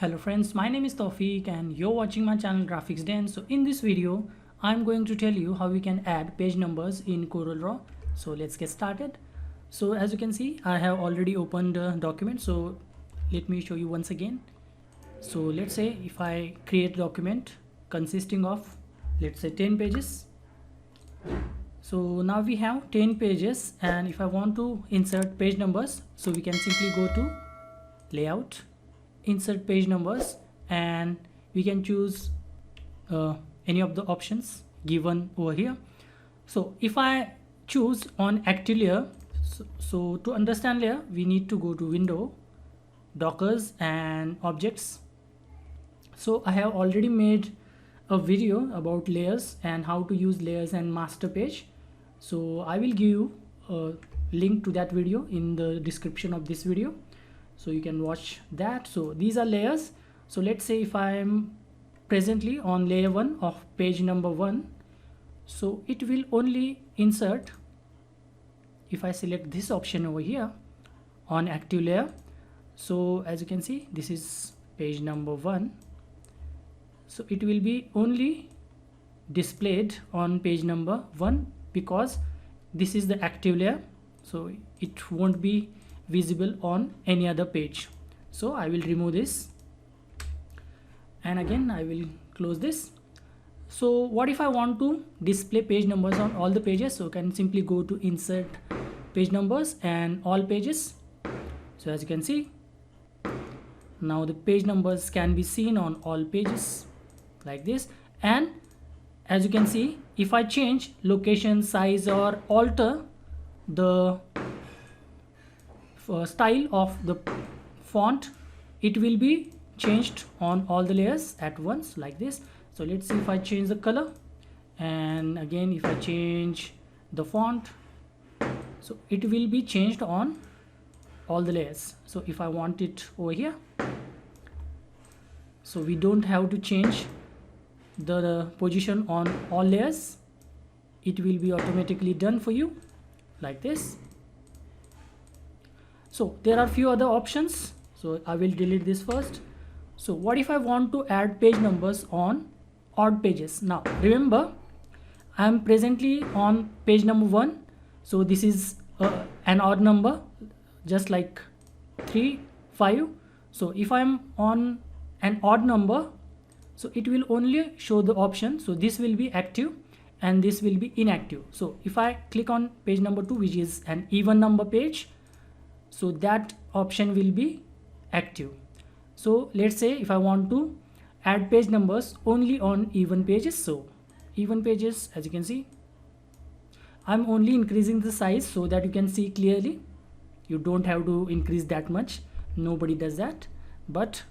Hello friends, my name is Tawfiq and you're watching my channel Graphics Den. So in this video, I'm going to tell you how we can add page numbers in CorelDRAW. So let's get started. So as you can see, I have already opened the document. So let me show you once again. So let's say if I create a document consisting of, let's say 10 pages. So now we have 10 pages, and if I want to insert page numbers, so we can simply go to layout, insert page numbers, and we can choose any of the options given over here. So if I choose on active layer, so to understand layer we need to go to window, dockers and objects. So I have already made a video about layers and how to use layers and master page. So I will give you a link to that video in the description of this video, so you can watch that. So these are layers. So let's say if I am presently on layer 1 of page number 1, so it will only insert if I select this option over here on active layer. So as you can see, this is page number 1, so it will be only displayed on page number 1 because this is the active layer, so it won't be visible on any other page. So I will remove this, and again I will close this. So what if I want to display page numbers on all the pages? So I can simply go to insert page numbers and all pages. So as you can see, now the page numbers can be seen on all pages like this. And as you can see, if I change location, size, or alter the style of the font, it will be changed on all the layers at once like this. So let's see if I change the color, and again if I change the font, so it will be changed on all the layers. So if I want it over here, so we don't have to change the position on all layers, it will be automatically done for you like this. So there are few other options, so I will delete this first. So what if I want to add page numbers on odd pages? Now remember, I am presently on page number 1, so this is an odd number, just like 3, 5. So if I am on an odd number, so it will only show the option, so this will be active and this will be inactive. So if I click on page number 2, which is an even number page, so that option will be active. So let's say if I want to add page numbers only on even pages, so even pages, as you can see, I'm only increasing the size so that you can see clearly. You don't have to increase that much, nobody does that, but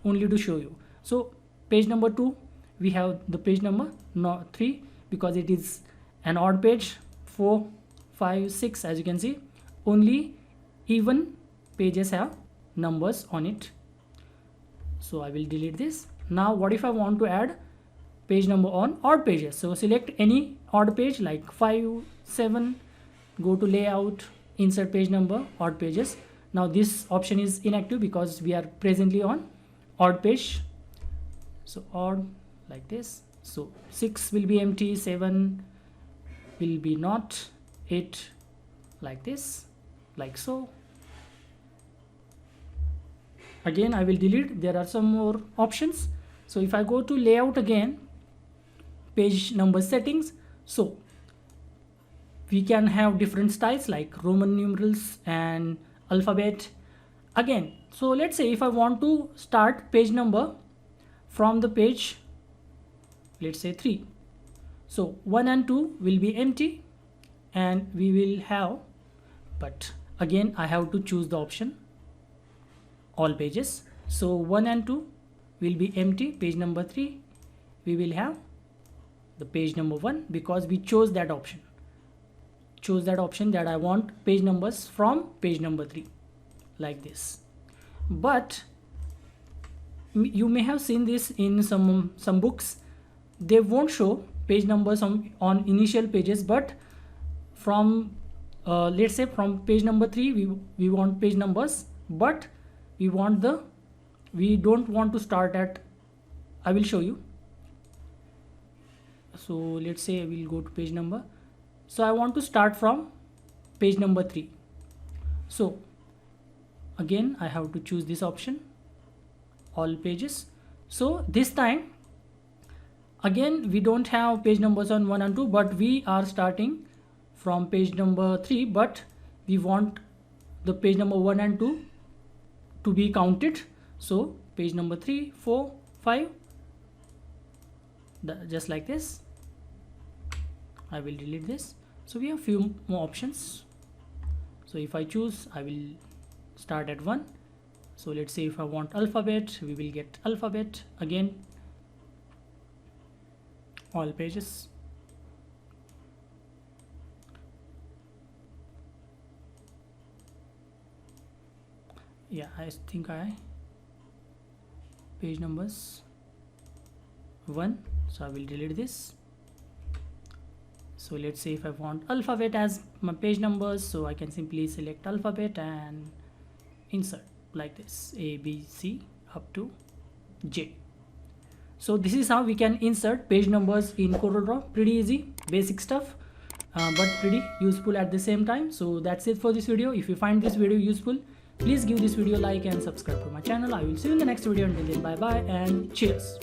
only to show you. So page number 2, we have the page number, not 3 because it is an odd page. 4, 5, 6, as you can see, only even pages have numbers on it. So I will delete this. Now what if I want to add page number on odd pages? So select any odd page like 5, 7, go to layout, insert page number, odd pages. Now this option is inactive because we are presently on odd page. So odd like this. So 6 will be empty, 7 will be not, 8 like this, like so. Again I will delete, there are some more options. So if I go to layout again, page number settings, so we can have different styles like Roman numerals and alphabet again. So let's say if I want to start page number from the page, let's say 3, so 1 and 2 will be empty and we will have, but again I have to choose the option all pages. So 1 and 2 will be empty, page number 3 we will have the page number 1 because we chose that option, that I want page numbers from page number 3 like this. But you may have seen this in some books, they won't show page numbers on initial pages, but from let's say from page number 3 we want page numbers, but we want the we don't want to start at, I will show you. So let's say I will go to page number. So I want to start from page number 3. So again I have to choose this option, all pages. So this time again we don't have page numbers on 1 and 2, but we are starting from page number 3, but we want the page number 1 and 2 to be counted. So page number 3, 4, 5, just like this. I will delete this. So we have few more options. So if I choose, I will start at 1. So let's say if I want alphabet, we will get alphabet. Again, all pages. Yeah, I think page numbers 1, so I will delete this. So let's say if I want alphabet as my page numbers, so I can simply select alphabet and insert like this, A, B, C up to J. So this is how we can insert page numbers in CorelDRAW. Pretty easy, basic stuff, but pretty useful at the same time. So that's it for this video. If you find this video useful, please give this video a like and subscribe to my channel. I will see you in the next video. Until then, bye bye and cheers.